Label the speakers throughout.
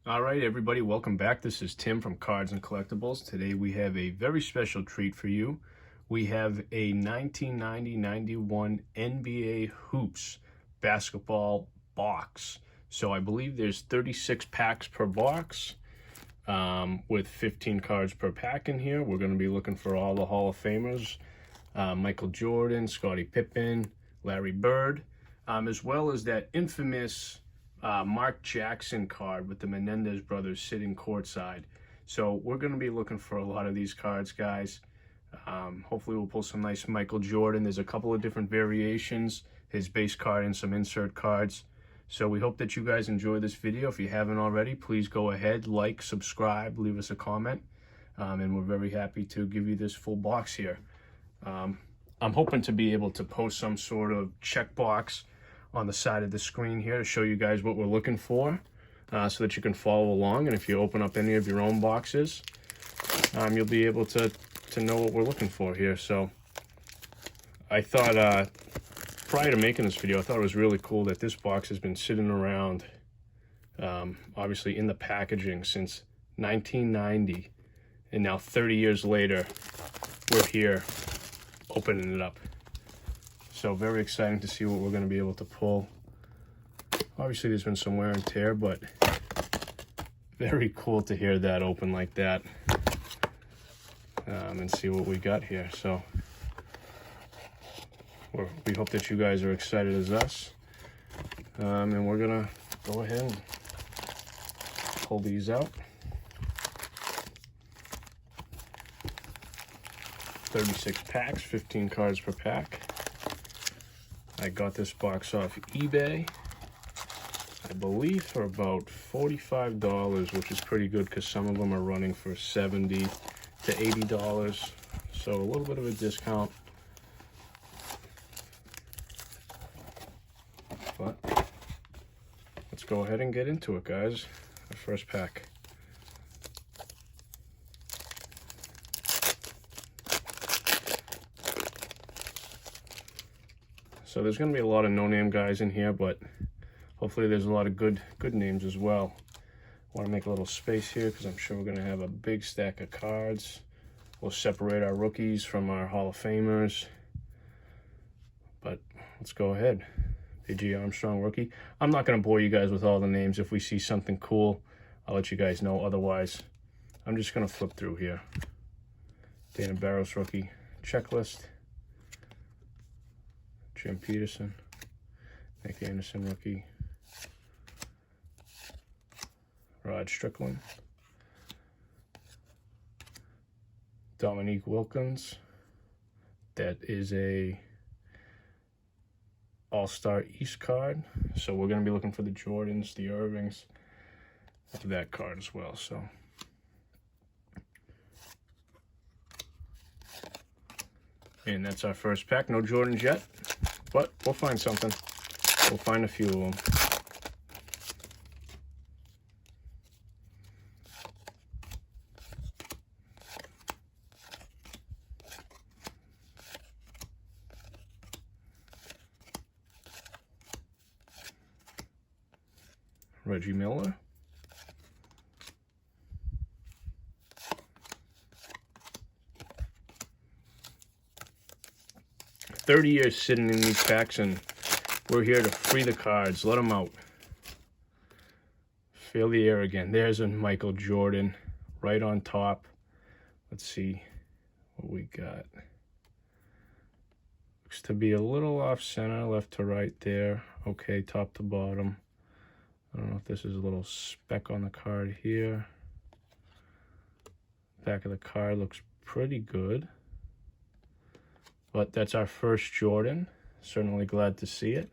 Speaker 1: All right, everybody, welcome back. This is Tim from Cards and Collectibles. Today we have a very special treat for you. We have a 1990-91 NBA Hoops basketball box. So I believe there's 36 packs per box with 15 cards per pack in here. We're going to be looking for all the Hall of Famers, Michael Jordan, Scottie Pippen, Larry Bird, as well as that infamous Mark Jackson card with the Menendez brothers sitting courtside. So we're going to be looking for a lot of these cards, guys. Hopefully we'll pull some nice Michael Jordan. There's a couple of different variations, his base card and some insert cards. So we hope that you guys enjoy this video. If you haven't already, please go ahead, like, subscribe, leave us a comment. And we're very happy to give you this full box here. I'm hoping to be able to post some sort of checkbox on the side of the screen here to show you guys what we're looking for, so that you can follow along. And if you open up any of your own boxes, you'll be able to know what we're looking for here. So I thought, prior to making this video, I thought it was really cool that this box has been sitting around, obviously in the packaging since 1990, and now 30 years later, we're here opening it up. So very exciting to see what we're going to be able to pull. Obviously there's been some wear and tear, but very cool to hear that open like that, and see what we got here. So we hope that you guys are excited as us, and we're gonna go ahead and pull these out. 36 packs, 15 cards per pack. I got this box off eBay, I believe for about $45, which is pretty good because some of them are running for $70 to $80. So a little bit of a discount. But let's go ahead and get into it, guys. The first pack. So there's going to be a lot of no-name guys in here, but hopefully there's a lot of good names as well. I want to make a little space here because I'm sure we're going to have a big stack of cards. We'll separate our rookies from our Hall of Famers. But let's go ahead. A.J. Armstrong rookie. I'm not going to bore you guys with all the names. If we see something cool, I'll let you guys know. Otherwise, I'm just going to flip through here. Dana Barros rookie checklist. Jim Peterson, Nick Anderson rookie, Rod Strickland, Dominique Wilkins. That is a All-Star East card. So we're going to be looking for the Jordans, the Irvings, of that card as well. So and that's our first pack. No Jordans yet, but we'll find something. We'll find a few of them. Reggie Miller. $30 years sitting in these packs, and we're here to free the cards. Let them out. Feel the air again. There's a Michael Jordan right on top. Let's see what we got. Looks to be a little off center, left to right there. Okay, top to bottom. I don't know if this is a little speck on the card here. Back of the card looks pretty good. But that's our first Jordan. Certainly glad to see it.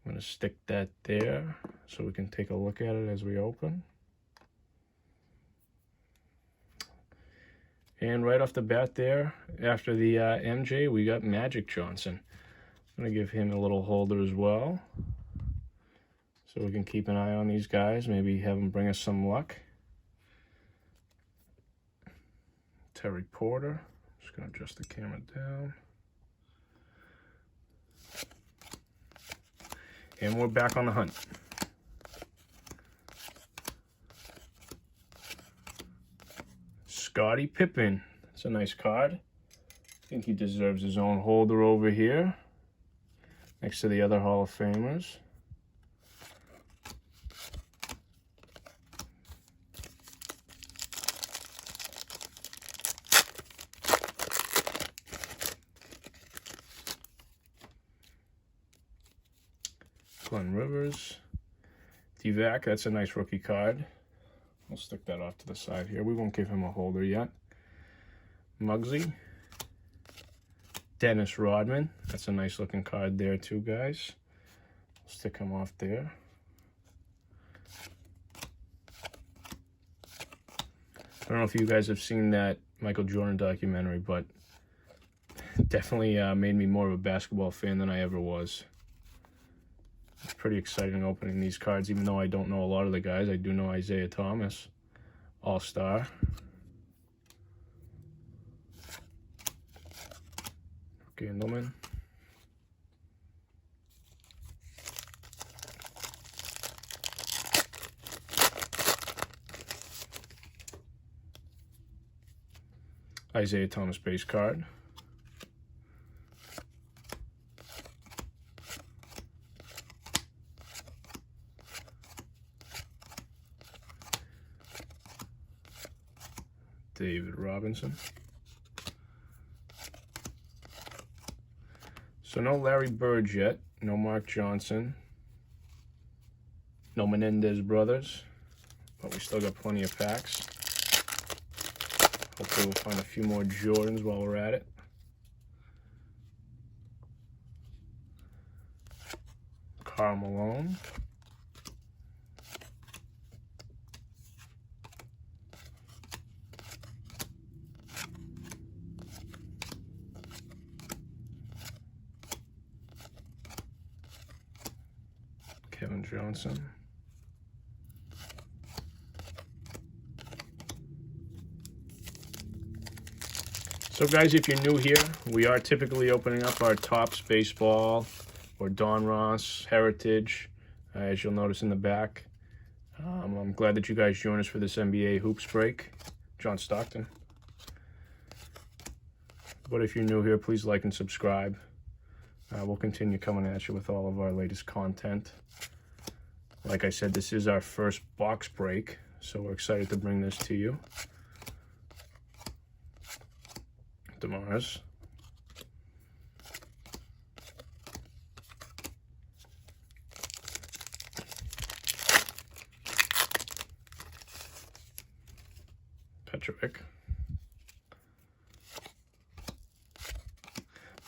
Speaker 1: I'm going to stick that there so we can take a look at it as we open. And right off the bat there, after the MJ, we got Magic Johnson. I'm going to give him a little holder as well, so we can keep an eye on these guys, maybe have them bring us some luck. Terry Porter. Just going to adjust the camera down. And we're back on the hunt. Scottie Pippen. It's a nice card. I think he deserves his own holder over here, next to the other Hall of Famers. Glenn Rivers. Divac, that's a nice rookie card. We'll stick that off to the side here. We won't give him a holder yet. Muggsy. Dennis Rodman. That's a nice looking card there too, guys. We'll stick him off there. I don't know if you guys have seen that Michael Jordan documentary, but definitely made me more of a basketball fan than I ever was. It's pretty exciting opening these cards, even though I don't know a lot of the guys. I do know Isaiah Thomas, All-Star. Gandleman. Isaiah Thomas base card. David Robinson. So no Larry Bird yet, no Mark Johnson, no Menendez brothers, but we still got plenty of packs. Hopefully we'll find a few more Jordans while we're at it. Karl Malone. Kevin Johnson. So guys, if you're new here, we are typically opening up our Topps Baseball or Don Ross Heritage, as you'll notice in the back. I'm glad that you guys joined us for this NBA Hoops break. John Stockton. But if you're new here, please like and subscribe. We'll continue coming at you with all of our latest content. Like I said, this is our first box break, so we're excited to bring this to you. DeMars. Petrovic.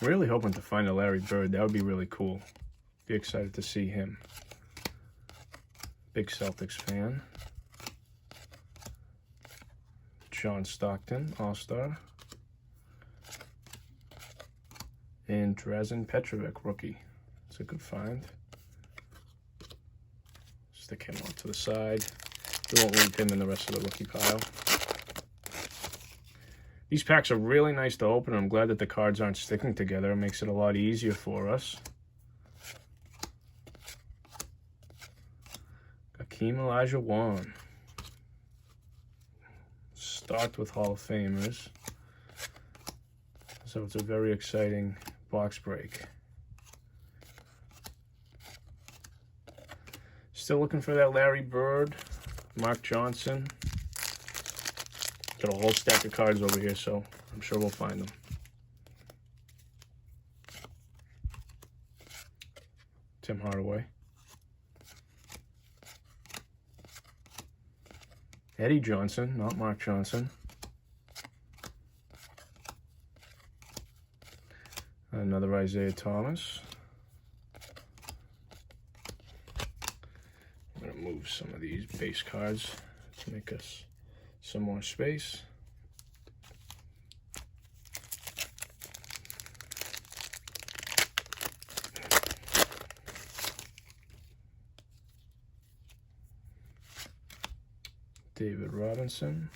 Speaker 1: I'm really hoping to find a Larry Bird. That would be really cool. Be excited to see him. Big Celtics fan. John Stockton, All-Star. And Drazen Petrovic, rookie. It's a good find. Stick him off to the side. We won't leave him in the rest of the rookie pile. These packs are really nice to open. I'm glad that the cards aren't sticking together. It makes it a lot easier for us. Hakeem Olajuwon. Start with Hall of Famers. So it's a very exciting box break. Still looking for that Larry Bird, Mark Johnson. Got a whole stack of cards over here, so I'm sure we'll find them. Tim Hardaway. Eddie Johnson, not Mark Johnson. Another Isaiah Thomas. I'm going to move some of these base cards to make us some more space. David Robinson.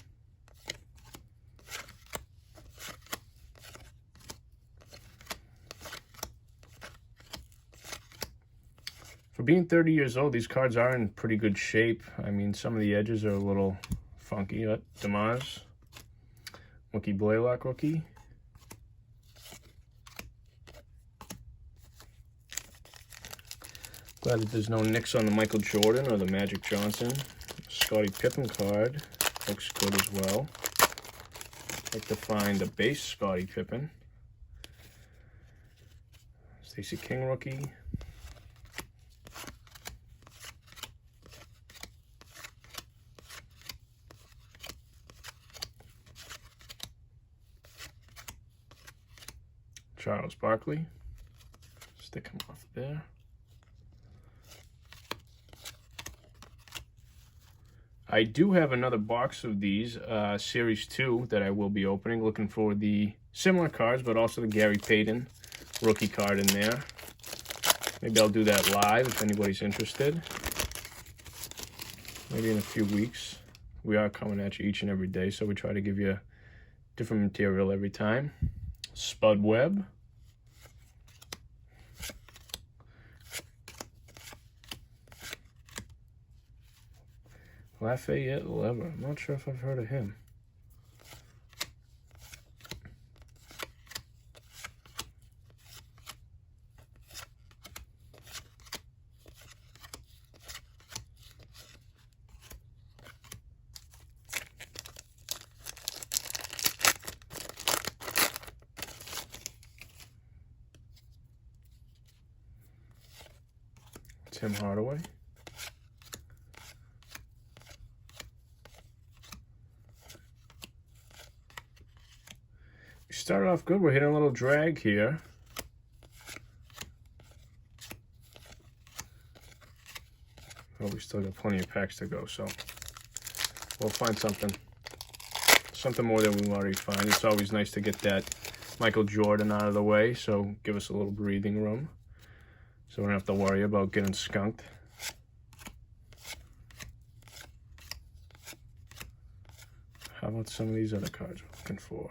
Speaker 1: For being 30 years old, these cards are in pretty good shape. I mean, some of the edges are a little funky, but DeMars. Mookie Blaylock rookie. Glad that there's no nicks on the Michael Jordan or the Magic Johnson. Scottie Pippen card looks good as well. Like to find a base Scottie Pippen. Stacey King rookie. Charles Barkley. Stick him off there. I do have another box of these, Series 2, that I will be opening, looking for the similar cards, but also the Gary Payton rookie card in there. Maybe I'll do that live if anybody's interested. Maybe in a few weeks. We are coming at you each and every day, so we try to give you different material every time. Spud Webb. Lafayette Lever. I'm not sure if I've heard of him. Tim Hardaway. We started off good. We're hitting a little drag here. Oh, we still got plenty of packs to go, so we'll find something more than we already find. It's always nice to get that Michael Jordan out of the way, so give us a little breathing room, so we don't have to worry about getting skunked. How about some of these other cards we're looking for?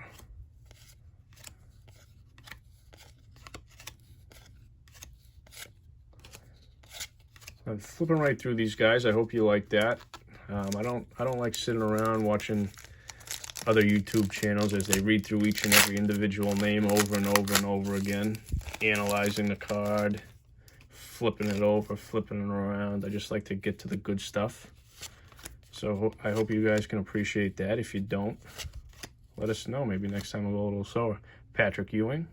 Speaker 1: I'm flipping right through these guys. I hope you like that. I don't like sitting around watching other YouTube channels as they read through each and every individual name over and over and over again, analyzing the card, flipping it over, flipping it around. I just like to get to the good stuff. So I hope you guys can appreciate that. If you don't, let us know. Maybe next time I'll go a little slower. Patrick Ewing.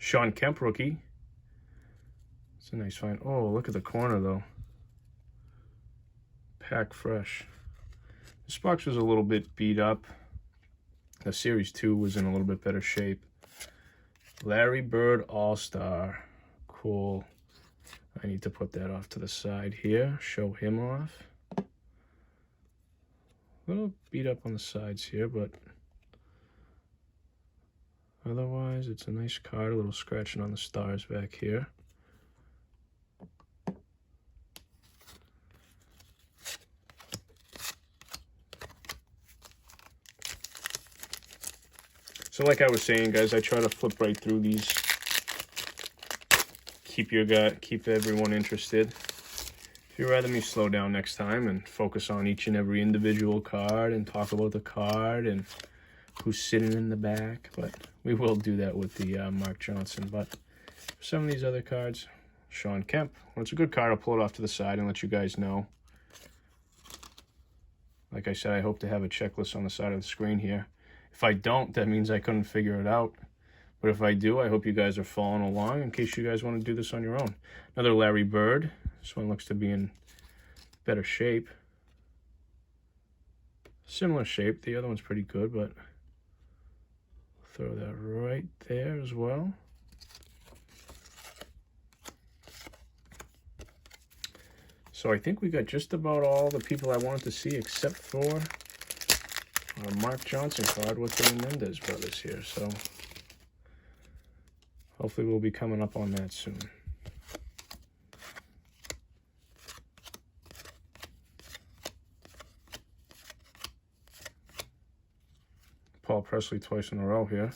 Speaker 1: Sean Kemp rookie. It's a nice find. Oh, look at the corner though. Pack fresh. This box was a little bit beat up. The Series 2 was in a little bit better shape. Larry Bird All-Star. Cool. I need to put that off to the side here. Show him off. A little beat up on the sides here, but otherwise, it's a nice card. A little scratching on the stars back here. So like I was saying, guys, I try to flip right through these. Keep everyone interested. If you'd rather me slow down next time and focus on each and every individual card and talk about the card and who's sitting in the back, but we will do that with the Mark Johnson. But for some of these other cards, Sean Kemp, when it's a good card, I'll pull it off to the side and let you guys know. Like I said, I hope to have a checklist on the side of the screen here. If I don't, that means I couldn't figure it out. But if I do, I hope you guys are following along in case you guys want to do this on your own. Another Larry Bird. This one looks to be in better shape. Similar shape. The other one's pretty good, but throw that right there as well. So I think we got just about all the people I wanted to see except for our Mark Johnson card with the Menendez brothers here. So hopefully we'll be coming up on that soon. Paul Presley twice in a row here.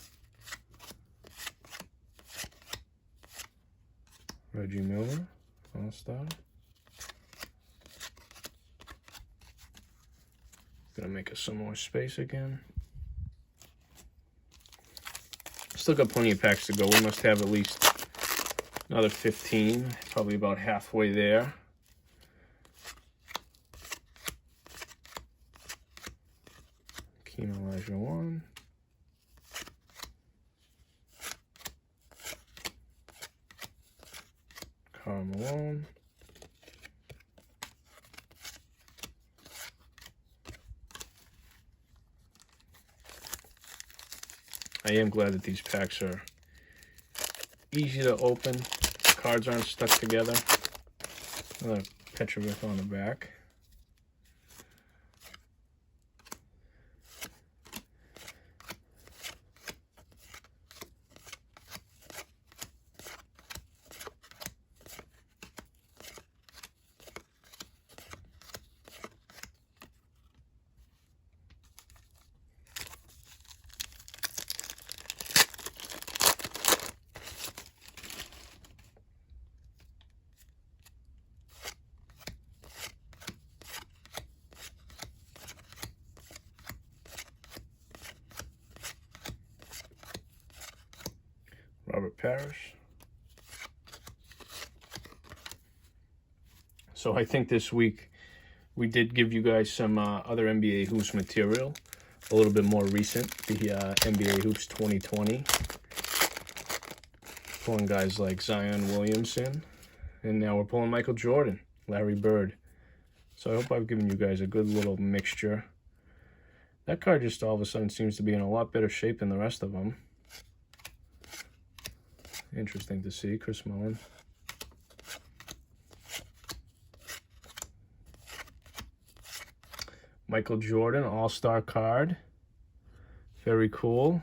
Speaker 1: Reggie Miller, All-Star. Gonna make us some more space again. Still got plenty of packs to go. We must have at least another 15, probably about halfway there. Keen Elijah 1. Karl Malone. I am glad that these packs are easy to open. Cards aren't stuck together. Another Petrovic on the back. Robert Parrish. So I think this week we did give you guys some other NBA Hoops material, a little bit more recent, the NBA Hoops 2020. Pulling guys like Zion Williamson, and now we're pulling Michael Jordan, Larry Bird. So I hope I've given you guys a good little mixture. That card just all of a sudden seems to be in a lot better shape than the rest of them. Interesting to see. Chris Mullin. Michael Jordan, All-Star card. Very cool.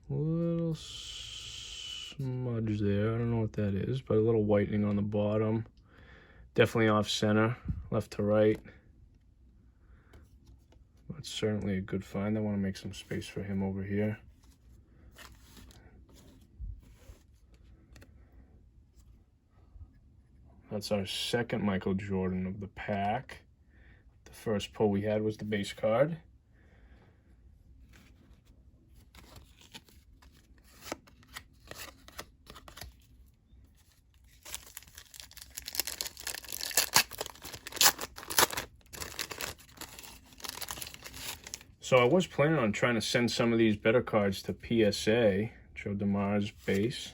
Speaker 1: Little smudge there. I don't know what that is, but a little whitening on the bottom. Definitely off center, left to right. That's certainly a good find. I want to make some space for him over here. That's our second Michael Jordan of the pack. The first pull we had was the base card. So I was planning on trying to send some of these better cards to PSA, Joe DeMars base,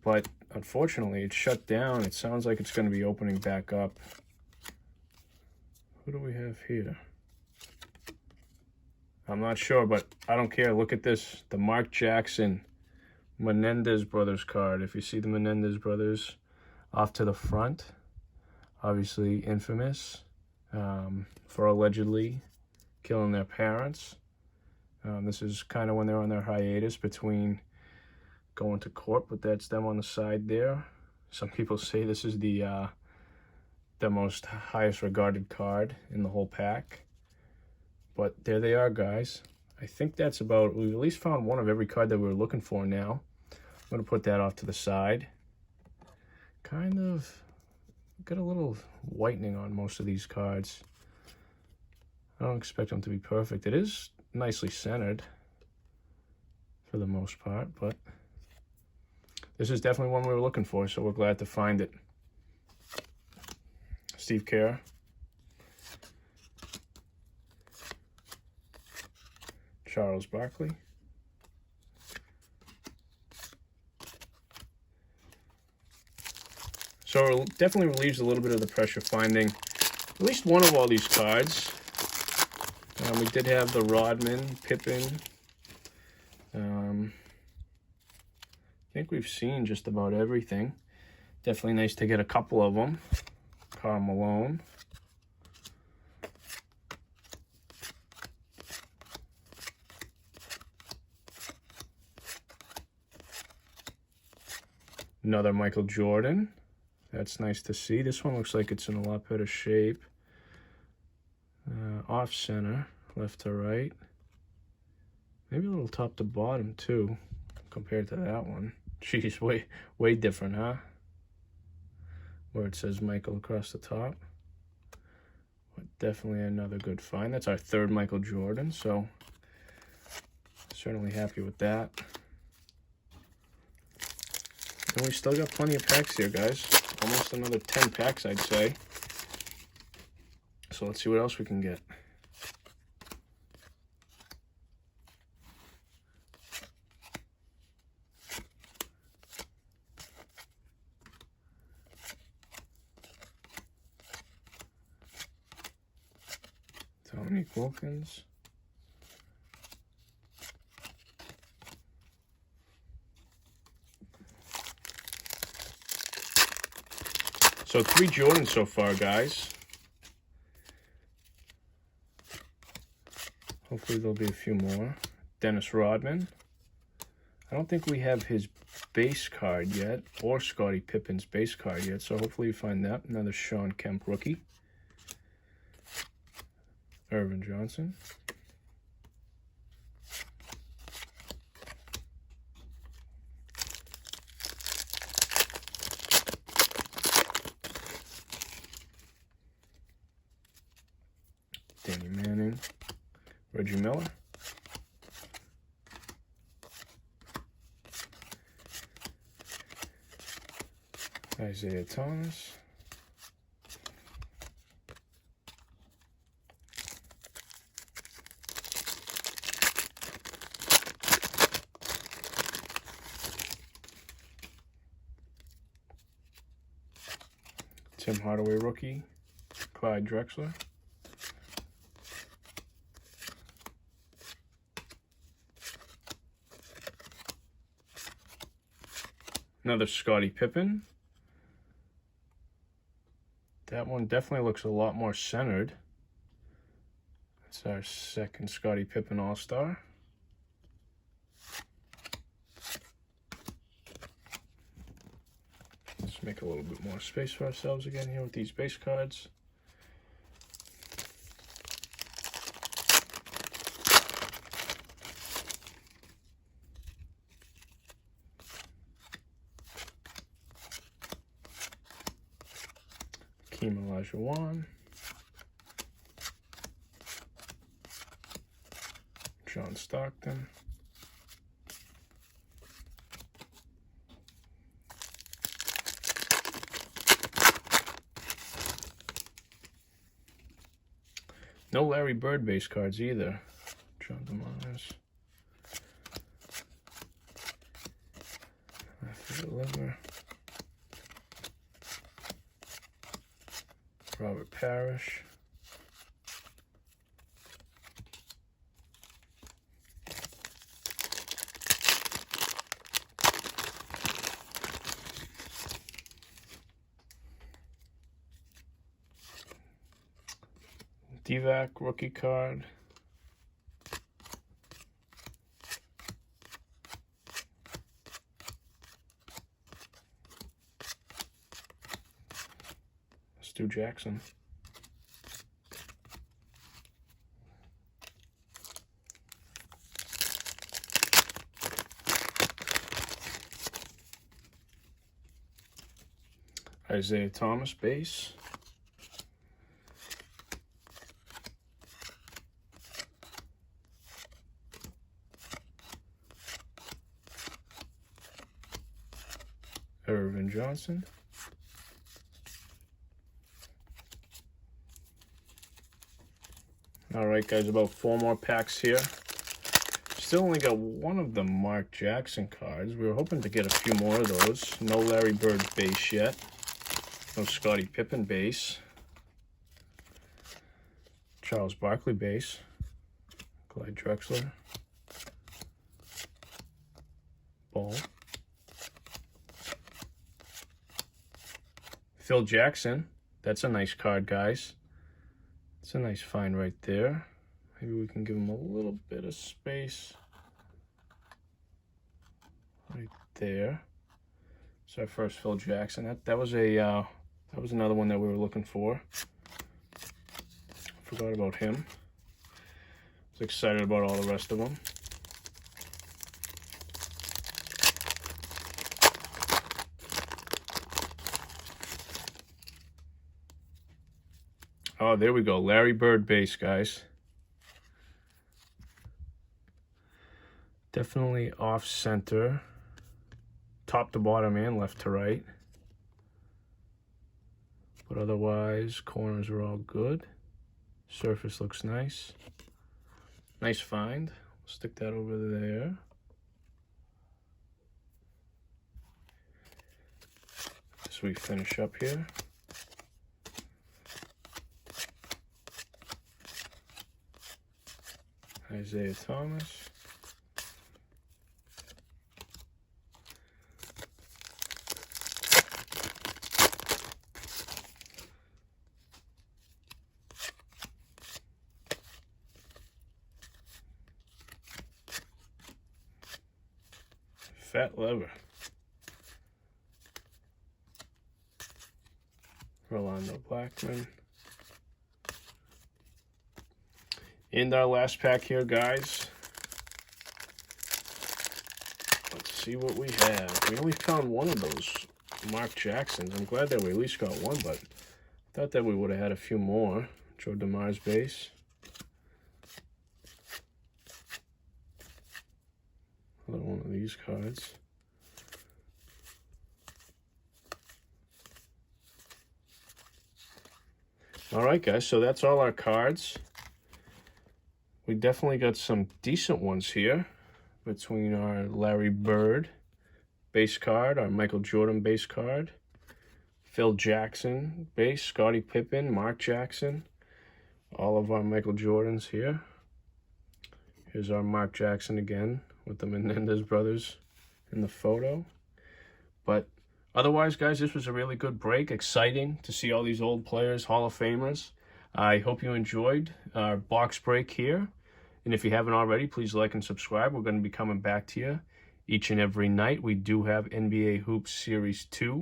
Speaker 1: but unfortunately it's shut down. It sounds like it's going to be opening back up. Who do we have here? I'm not sure, but I don't care. Look at this, the Mark Jackson Menendez brothers card. If you see the Menendez brothers off to the front, obviously infamous for allegedly killing their parents. This is kind of when they're on their hiatus between going to court, but that's them on the side there. Some people say this is the most highest regarded card in the whole pack. But there they are, guys. I think that's about, we've at least found one of every card that we were looking for now. I'm going to put that off to the side. Kind of got a little whitening on most of these cards. I don't expect them to be perfect. It is nicely centered for the most part, but this is definitely one we were looking for, so we're glad to find it. Steve Kerr. Charles Barkley. So it definitely relieves a little bit of the pressure finding at least one of all these cards. We did have the Rodman, Pippen. I think we've seen just about everything. Definitely nice to get a couple of them. Karl Malone. Another Michael Jordan. That's nice to see. This one looks like it's in a lot better shape. Off center, left to right. Maybe a little top to bottom too, compared to that one. Jeez, way different, huh? Where it says Michael across the top. But definitely another good find. That's our third Michael Jordan, so certainly happy with that. And we still got plenty of packs here, guys. Almost another 10 packs, I'd say. So let's see what else we can get. Tony Wilkins. So 3 Jordans so far, guys. Hopefully there'll be a few more. Dennis Rodman. I don't think we have his base card yet, or Scottie Pippen's base card yet, so hopefully you find that. Another Sean Kemp rookie. Irvin Johnson. Danny Manning. Reggie Miller. Isaiah Thomas. Tim Hardaway rookie. Clyde Drexler. Another Scottie Pippen. That one definitely looks a lot more centered. That's our second Scottie Pippen All-Star. Let's make a little bit more space for ourselves again here with these base cards. Hakeem Olajuwon. John Stockton. No Larry Bird base cards either. John DeMars. Matthew Deliver. Robert Parrish. Divac rookie card. Stu Jackson. Isaiah Thomas base. Irvin Johnson. All right, guys, about 4 more packs here. Still only got one of the Mark Jackson cards. We were hoping to get a few more of those. No Larry Bird base yet. No Scottie Pippen base. Charles Barkley base. Clyde Drexler. Ball. Phil Jackson. That's a nice card, guys. It's a nice find right there. Maybe we can give him a little bit of space. Right there. It's our first Phil Jackson. That was another one that we were looking for. Forgot about him. Was excited about all the rest of them. Oh, there we go. Larry Bird base, guys. Definitely off center. Top to bottom and left to right. But otherwise, corners are all good. Surface looks nice. Nice find. Stick that over there. As we finish up here. Isaiah Thomas. Fat Lever. Rolando Blackman. And our last pack here, guys. Let's see what we have. We only found one of those Mark Jacksons. I'm glad that we at least got one, but I thought that we would have had a few more. Joe DeMar's base. Another one of these cards. All right, guys, so that's all our cards. We definitely got some decent ones here between our Larry Bird base card, our Michael Jordan base card, Phil Jackson base, Scottie Pippen, Mark Jackson, all of our Michael Jordans here. Here's our Mark Jackson again with the Menendez brothers in the photo. But otherwise, guys, this was a really good break. Exciting to see all these old players, Hall of Famers. I hope you enjoyed our box break here. And if you haven't already, please like and subscribe. We're going to be coming back to you each and every night. We do have NBA Hoops Series 2,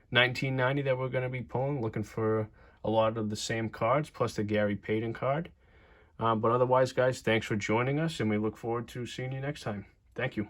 Speaker 1: 1990 that we're going to be pulling, looking for a lot of the same cards, plus the Gary Payton card. But otherwise, guys, thanks for joining us, and we look forward to seeing you next time. Thank you.